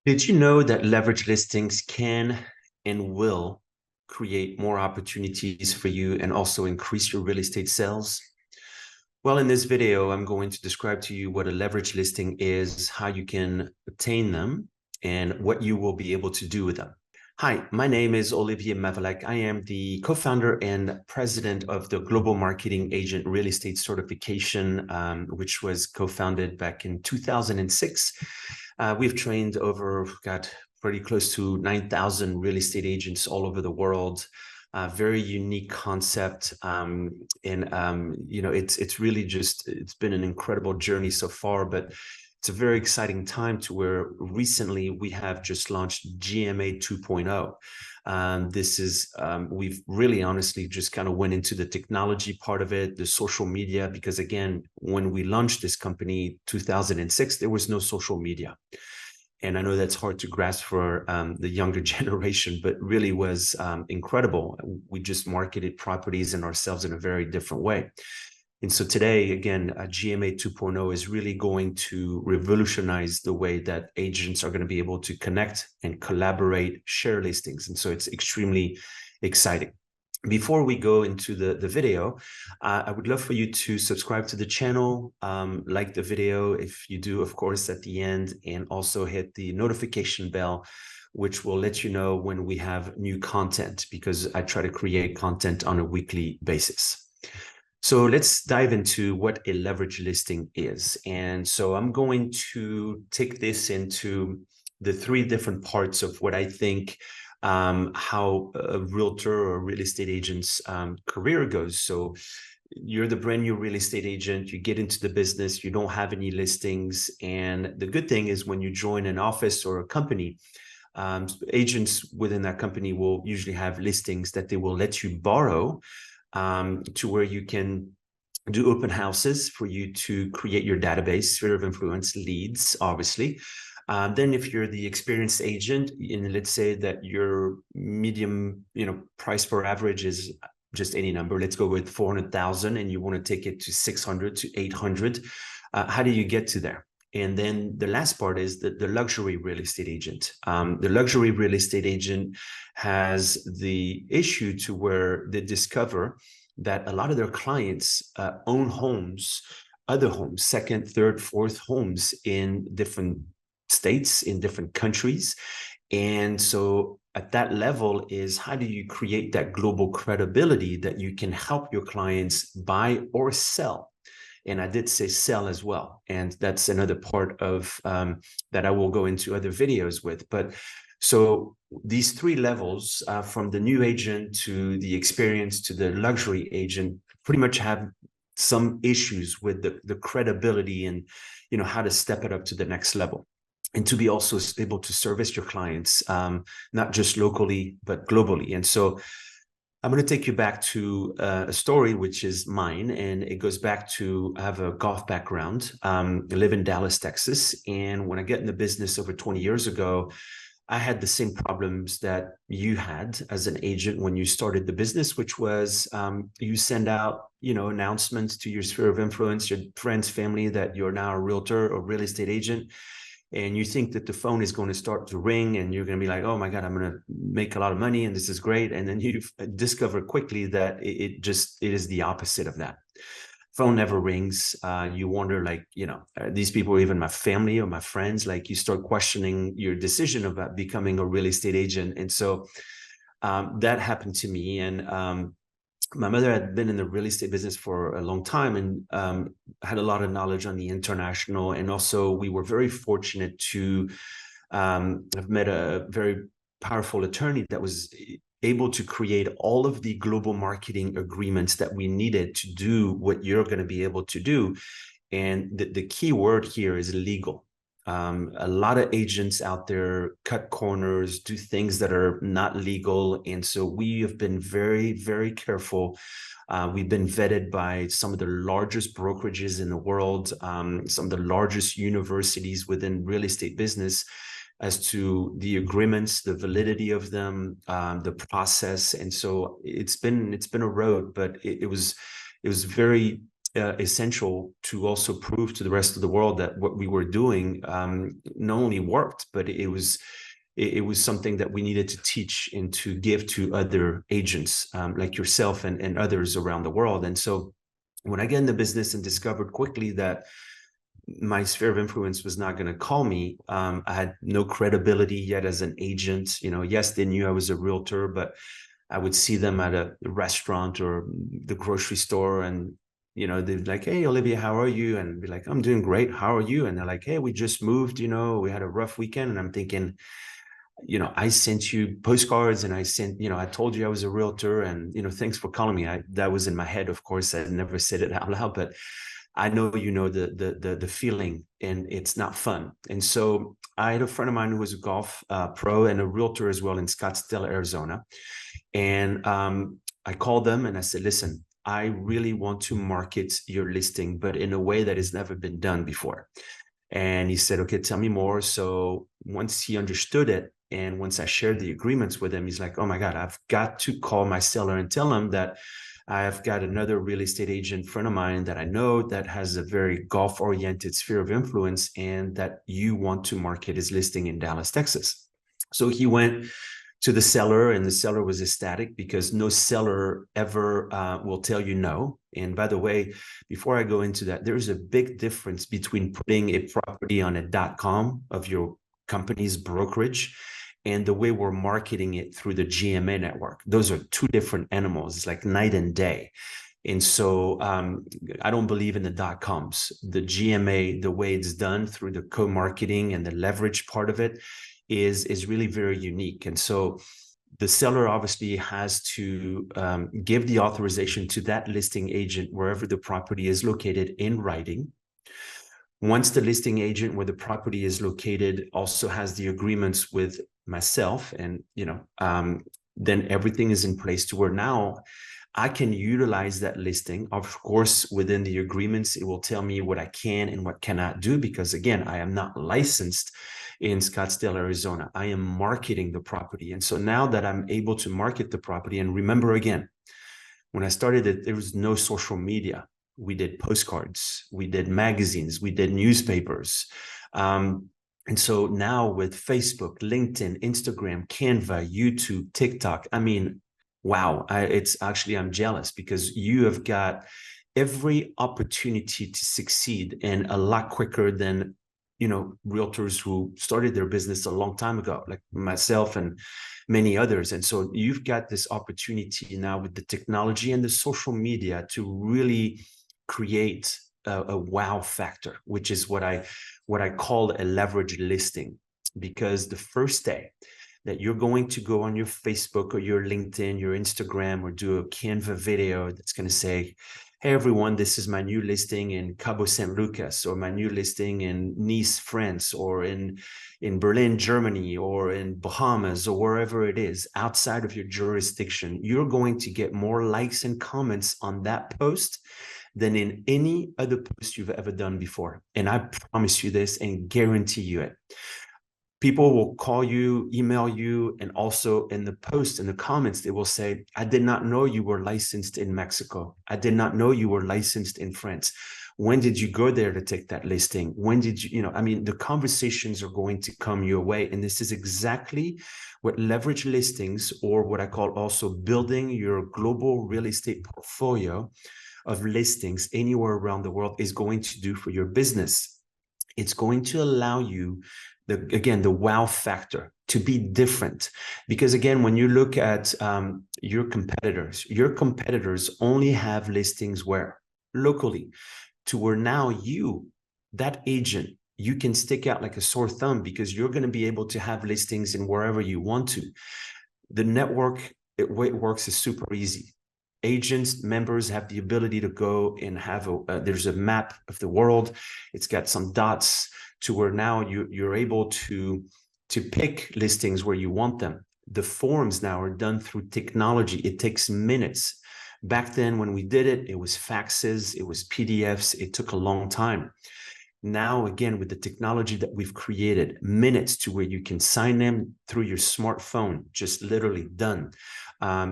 Did you know that leverage listings can and will create more opportunities for you and also increase your real estate sales? Well, in this video, I'm going to describe to you what a leverage listing is, how you can obtain them, and what you will be able to do with them. Hi, my name is Olivier Mevellec. I am the co-founder and president of the Global Marketing Agent Real Estate Certification, which was co-founded back in 2006. We've trained over, pretty close to 9,000 real estate agents all over the world. Very unique concept, it's really it's been an incredible journey so far, but it's a very exciting time to where recently we have just launched GMA 2.0. This is, we've really honestly just kind of went into the technology part of it, the social media, because again, when we launched this company 2006, there was no social media. And I know that's hard to grasp for the younger generation, but really was incredible. We just marketed properties and ourselves in a very different way. And so today, again, GMA 2.0 is really going to revolutionize the way that agents are going to be able to connect and collaborate, share listings. And so it's extremely exciting. Before we go into the video, I would love for you to subscribe to the channel, like the video if you do, of course, at the end, and also hit the notification bell, which will let you know when we have new content, because I try to create content on a weekly basis. So let's dive into what a leverage listing is. And so I'm going to take this into the three different parts of what I think how a realtor or real estate agent's career goes. So you're the brand new real estate agent, you get into the business, you don't have any listings. And the good thing is when you join an office or a company, agents within that company will usually have listings that they will let you borrow to where you can do open houses for you to create your database, sphere of influence leads, obviously. Then if you're the experienced agent, and let's say that your medium, price per average is just any number, let's go with 400,000, and you want to take it to 600 to 800, how do you get to there? And then the last part is the luxury real estate agent. The luxury real estate agent has the issue to where they discover that a lot of their clients own homes, other homes, second, third, fourth homes in different states, in different countries. And so at that level is, how do you create that global credibility that you can help your clients buy or sell? And I did say sell as well. And that's another part of that I will go into other videos with. But so these three levels, from the new agent to the experienced to the luxury agent, pretty much have some issues with the credibility and, how to step it up to the next level. And to be also able to service your clients, not just locally, but globally. And so I'm going to take you back to a story, which is mine, and it goes back to, I have a golf background. I live in Dallas, Texas. And when I get in the business over 20 years ago, I had the same problems that you had as an agent when you started the business, which was you send out, announcements to your sphere of influence, your friends, family, that you're now a realtor or real estate agent. And you think that the phone is going to start to ring and you're going to be like, oh my God, I'm going to make a lot of money and this is great. And then you discover quickly that it is the opposite of that. Phone never rings. You wonder, like, these people are even my family or my friends. Like, you start questioning your decision about becoming a real estate agent. And so that happened to me. And my mother had been in the real estate business for a long time and had a lot of knowledge on the international. And also we were very fortunate to have met a very powerful attorney that was able to create all of the global marketing agreements that we needed to do what you're going to be able to do. And the key word here is legal. A lot of agents out there cut corners, do things that are not legal. And so we have been very, very careful. We've been vetted by some of the largest brokerages in the world, some of the largest universities within real estate business, as to the agreements, the validity of them, the process. And so it's been a road, but it was very essential to also prove to the rest of the world that what we were doing not only worked, but it was something that we needed to teach and to give to other agents like yourself and others around the world. And so when I got in the business and discovered quickly that my sphere of influence was not going to call me, I had no credibility yet as an agent. Yes, they knew I was a realtor, but I would see them at a restaurant or the grocery store, and they'd be like, "Hey, Olivier, how are you?" And I'd be like, "I'm doing great. How are you?" And they're like, "Hey, we just moved, we had a rough weekend." And I'm thinking, I sent you postcards, and I told you I was a realtor, and thanks for calling me. That was in my head, of course. I never said it out loud, but I know the feeling, and it's not fun. And so I had a friend of mine who was a golf pro and a realtor as well in Scottsdale, Arizona. And I called them and I said, "Listen, I really want to market your listing, but in a way that has never been done before." And he said, "Okay, tell me more." So once he understood it, and once I shared the agreements with him, he's like, "Oh my God, I've got to call my seller and tell him that I've got another real estate agent friend of mine that I know that has a very golf-oriented sphere of influence, and that you want to market his listing in Dallas, Texas." So he went to the seller, and the seller was ecstatic, because no seller ever will tell you no. And by the way, before I go into that, there's a big difference between putting a property on a .com of your company's brokerage and the way we're marketing it through the GMA network. Those are two different animals. It's like night and day. And so I don't believe in the .coms. The GMA, the way it's done through the co-marketing and the leverage part of it, is really very unique. And so the seller obviously has to give the authorization to that listing agent wherever the property is located in writing. Once the listing agent where the property is located also has the agreements with myself, and then everything is in place to where now I can utilize that listing. Of course, within the agreements, it will tell me what I can and what cannot do, because again, I am not licensed in Scottsdale, Arizona. I am marketing the property. And so now that I'm able to market the property, and remember again, when I started it, there was no social media. We did postcards, we did magazines, we did newspapers. And so now with Facebook, LinkedIn, Instagram, Canva, YouTube, TikTok, I mean, wow, I'm jealous, because you have got every opportunity to succeed, and a lot quicker than realtors who started their business a long time ago, like myself and many others. And so you've got this opportunity now with the technology and the social media to really create a wow factor, which is what I call a leverage listing. Because the first day that you're going to go on your Facebook or your LinkedIn, your Instagram, or do a Canva video that's going to say, "Hey everyone, this is my new listing in Cabo San Lucas, or my new listing in Nice, France, or in Berlin, Germany, or in Bahamas, or wherever it is outside of your jurisdiction," you're going to get more likes and comments on that post than in any other post you've ever done before. And I promise you this and guarantee you it. People will call you, email you, and also in the post, in the comments, they will say, "I did not know you were licensed in Mexico. I did not know you were licensed in France. When did you go there to take that listing? When did you, I mean, the conversations are going to come your way." And this is exactly what leverage listings, or what I call also building your global real estate portfolio of listings anywhere around the world, is going to do for your business. It's going to allow you, the wow factor, to be different. Because again, when you look at your competitors only have listings where? Locally. To where now you, that agent, you can stick out like a sore thumb, because you're going to be able to have listings in wherever you want to. The network, the way it works is super easy. Agents, members have the ability to go and have there's a map of the world. It's got some dots to where now you're able to pick listings where you want them. The forms now are done through technology. It takes minutes. Back then, when we did it, it was faxes, it was PDFs. It took a long time. Now, again, with the technology that we've created, minutes to where you can sign them through your smartphone, just literally done.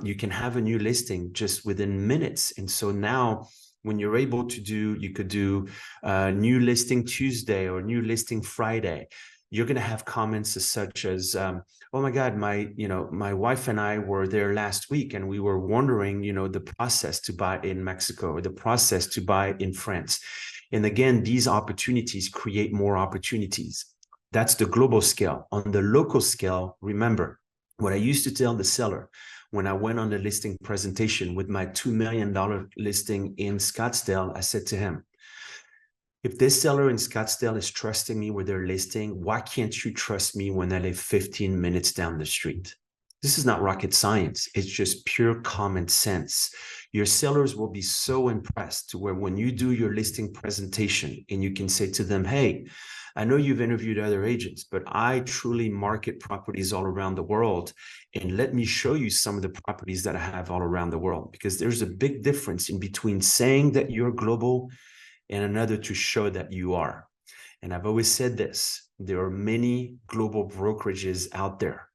You can have a new listing just within minutes. And so now when you're able to do, you could do new listing Tuesday or new listing Friday, you're going to have comments such as, oh my God, my wife and I were there last week and we were wondering, the process to buy in Mexico or the process to buy in France. And again, these opportunities create more opportunities. That's the global scale. On the local scale, remember what I used to tell the seller when I went on the listing presentation with my $2 million listing in Scottsdale. I said to him, if this seller in Scottsdale is trusting me with their listing, why can't you trust me when I live 15 minutes down the street? This is not rocket science. It's just pure common sense. Your sellers will be so impressed to where when you do your listing presentation and you can say to them, hey, I know you've interviewed other agents, but I truly market properties all around the world. And let me show you some of the properties that I have all around the world, because there's a big difference in between saying that you're global and another to show that you are. And I've always said this, there are many global brokerages out there,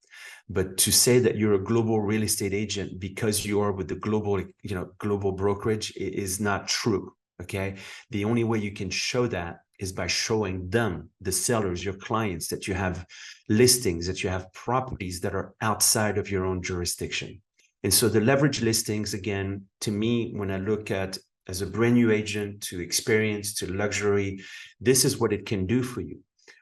but to say that you're a global real estate agent because you are with the global brokerage is not true, okay? The only way you can show that is by showing them, the sellers, your clients, that you have listings, that you have properties that are outside of your own jurisdiction. And so the leverage listings, again, to me, when I look at as a brand new agent to experience to luxury, this is what it can do for you.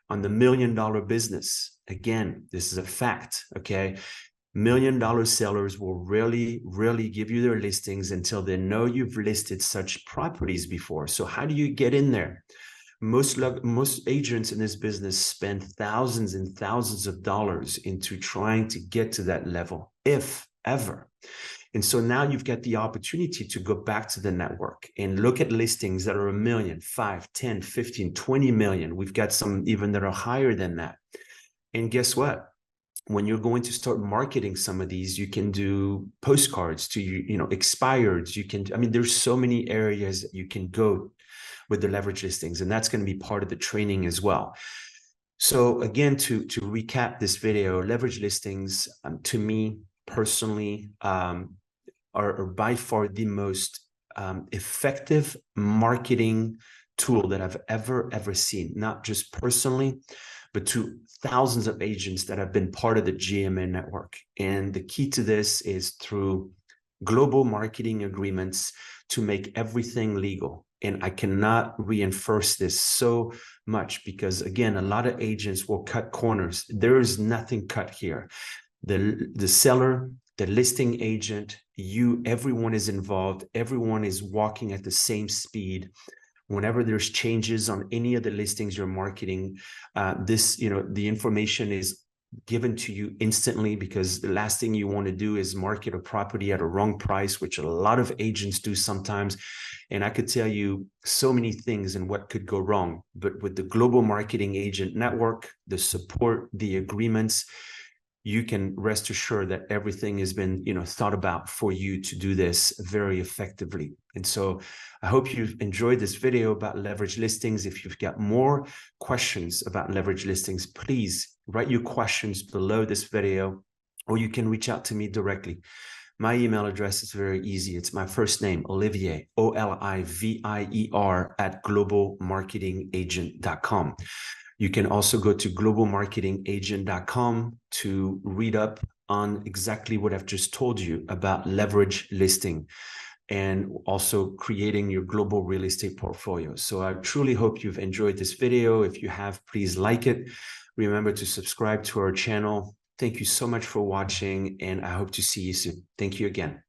On the $1 million business, again, this is a fact, okay? $1 million sellers will rarely give you their listings until they know you've listed such properties before. So how do you get in there? Most agents in this business spend thousands and thousands of dollars into trying to get to that level, if ever. And so now you've got the opportunity to go back to the network and look at listings that are 1 million, 5, 10, 15, 20 million. We've got some even that are higher than that. And guess what? When you're going to start marketing some of these, you can do postcards to expireds. You can, there's so many areas that you can go with the leverage listings, and that's going to be part of the training as well. So again, to recap this video, leverage listings, to me personally, are by far the most effective marketing tool that I've ever seen, not just personally, but to thousands of agents that have been part of the GMA network. And the key to this is through global marketing agreements to make everything legal. And I cannot reinforce this so much because, again, a lot of agents will cut corners. There is nothing cut here. The seller, the listing agent, everyone is involved. Everyone is walking at the same speed. Whenever there's changes on any of the listings you're marketing, the information is given to you instantly, because the last thing you want to do is market a property at a wrong price, which a lot of agents do sometimes. And I could tell you so many things and what could go wrong. But with the Global Marketing Agent Network, the support, the agreements, you can rest assured that everything has been, thought about for you to do this very effectively. And so I hope you've enjoyed this video about leverage listings. If you've got more questions about leverage listings, please write your questions below this video, or you can reach out to me directly. My email address is very easy. It's my first name, Olivier, Olivier @globalmarketingagent.com. You can also go to globalmarketingagent.com to read up on exactly what I've just told you about leverage listing and also creating your global real estate portfolio. So I truly hope you've enjoyed this video. If you have, please like it. Remember to subscribe to our channel. Thank you so much for watching, and I hope to see you soon. Thank you again.